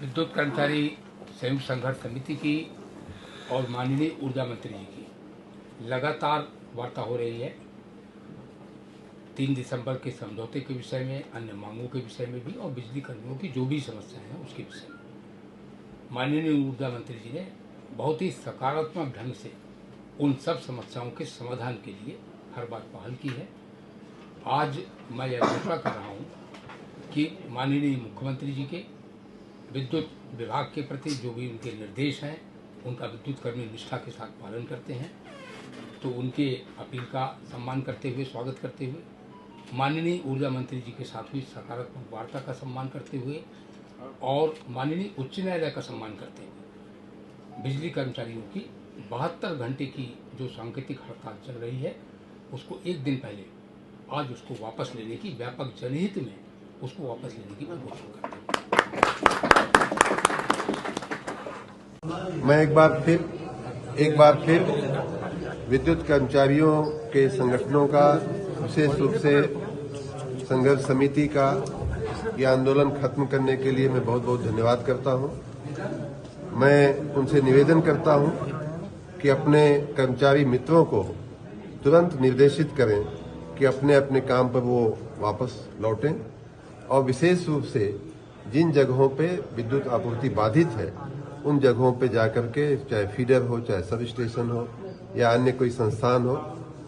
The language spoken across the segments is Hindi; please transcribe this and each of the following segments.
विद्युत कर्मचारी संयुक्त संघर्ष समिति की और माननीय ऊर्जा मंत्री जी की लगातार वार्ता हो रही है। 3 दिसंबर के समझौते के विषय में, अन्य मांगों के विषय में भी और बिजली कर्मियों की जो भी समस्याएं हैं उसके विषय में माननीय ऊर्जा मंत्री जी ने बहुत ही सकारात्मक ढंग से उन सब समस्याओं के समाधान के लिए हर बार पहल की है। आज मैं यह घोषणा कर रहा हूँ कि माननीय मुख्यमंत्री जी के विद्युत विभाग के प्रति जो भी उनके निर्देश हैं उनका विद्युत कर्मी निष्ठा के साथ पालन करते हैं, तो उनके अपील का सम्मान करते हुए, स्वागत करते हुए, माननीय ऊर्जा मंत्री जी के साथ हुई सकारात्मक वार्ता का सम्मान करते हुए और माननीय उच्च न्यायालय का सम्मान करते हुए बिजली कर्मचारियों की 72 घंटे की जो सांकेतिक हड़ताल चल रही है उसको एक दिन पहले आज उसको वापस लेने की, व्यापक जनहित में उसको वापस लेने की मैं घोषणा करता हूँ। मैं एक बार फिर विद्युत कर्मचारियों के संगठनों का, विशेष रूप से संघर्ष समिति का यह आंदोलन खत्म करने के लिए मैं बहुत बहुत धन्यवाद करता हूं। मैं उनसे निवेदन करता हूं कि अपने कर्मचारी मित्रों को तुरंत निर्देशित करें कि अपने अपने काम पर वो वापस लौटें और विशेष रूप से जिन जगहों पे विद्युत आपूर्ति बाधित है उन जगहों पे जाकर के, चाहे फीडर हो, चाहे सब स्टेशन हो या अन्य कोई संस्थान हो,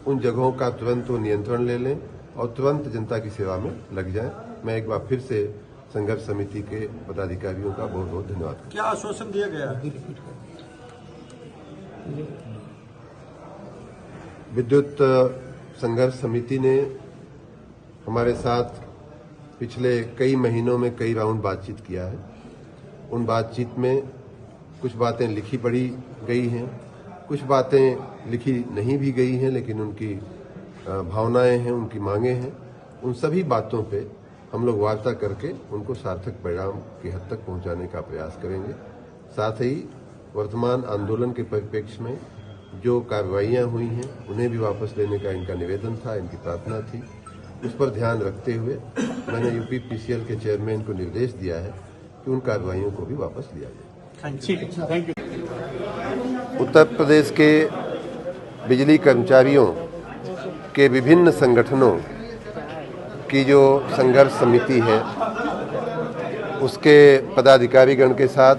उन जगहों का तुरंत वो नियंत्रण ले लें और तुरंत जनता की सेवा में लग जाएं। मैं एक बार फिर से संघर्ष समिति के पदाधिकारियों का बहुत बहुत धन्यवाद करता हूं। क्या आश्वासन दिया गया? विद्युत संघर्ष समिति ने हमारे साथ पिछले कई महीनों में कई राउंड बातचीत किया है। उन बातचीत में कुछ बातें लिखी पढ़ी गई हैं, कुछ बातें लिखी नहीं भी गई हैं, लेकिन उनकी भावनाएं हैं, उनकी मांगे हैं। उन सभी बातों पे हम लोग वार्ता करके उनको सार्थक परिणाम की हद तक पहुंचाने का प्रयास करेंगे। साथ ही वर्तमान आंदोलन के परिप्रेक्ष्य में जो कार्रवाइयां हुई हैं उन्हें भी वापस लेने का इनका निवेदन था, इनकी प्रार्थना थी। उस पर ध्यान रखते हुए मैंने यूपीपीसीएल के चेयरमैन को निर्देश दिया है कि उन कार्रवाइयों को भी वापस लिया जाए। Thank you. उत्तर प्रदेश के बिजली कर्मचारियों के विभिन्न संगठनों की जो संघर्ष समिति है उसके पदाधिकारीगण के साथ,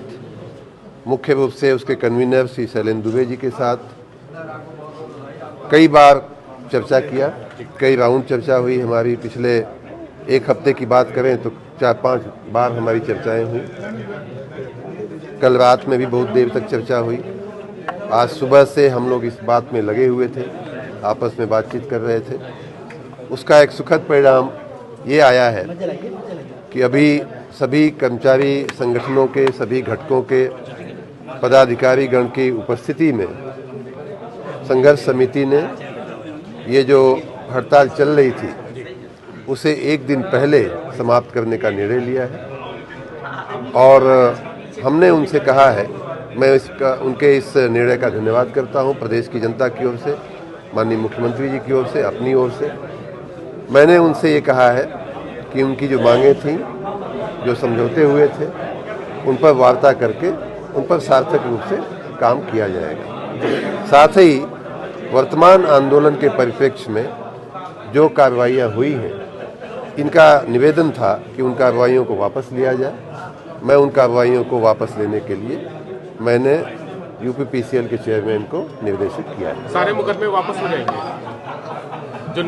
मुख्य रूप से उसके कन्वीनर श्री शैलेंद्र दुबे जी के साथ कई बार चर्चा किया, कई राउंड चर्चा हुई हमारी। पिछले एक हफ्ते की बात करें तो 4-5 बार हमारी चर्चाएं हुई। कल रात में भी बहुत देर तक चर्चा हुई। आज सुबह से हम लोग इस बात में लगे हुए थे, आपस में बातचीत कर रहे थे। उसका एक सुखद परिणाम ये आया है कि अभी सभी कर्मचारी संगठनों के सभी घटकों के पदाधिकारी गण की उपस्थिति में संघर्ष समिति ने ये जो हड़ताल चल रही थी उसे एक दिन पहले समाप्त करने का निर्णय लिया है और हमने उनसे कहा है, मैं उनके इस निर्णय का धन्यवाद करता हूं प्रदेश की जनता की ओर से, माननीय मुख्यमंत्री जी की ओर से, अपनी ओर से। मैंने उनसे ये कहा है कि उनकी जो मांगें थीं, जो समझौते हुए थे, उन पर वार्ता करके उन पर सार्थक रूप से काम किया जाएगा। साथ ही वर्तमान आंदोलन के परिप्रेक्ष्य में जो कार्रवाइयाँ हुई हैं इनका निवेदन था कि उन कार्रवाइयों को वापस लिया जाए। मैं उन कार्रवाइयों को वापस लेने के लिए मैंने यूपीपीसीएल के चेयरमैन को निर्देशित किया है। सारे मुकदमे वापस हो जाएंगे जो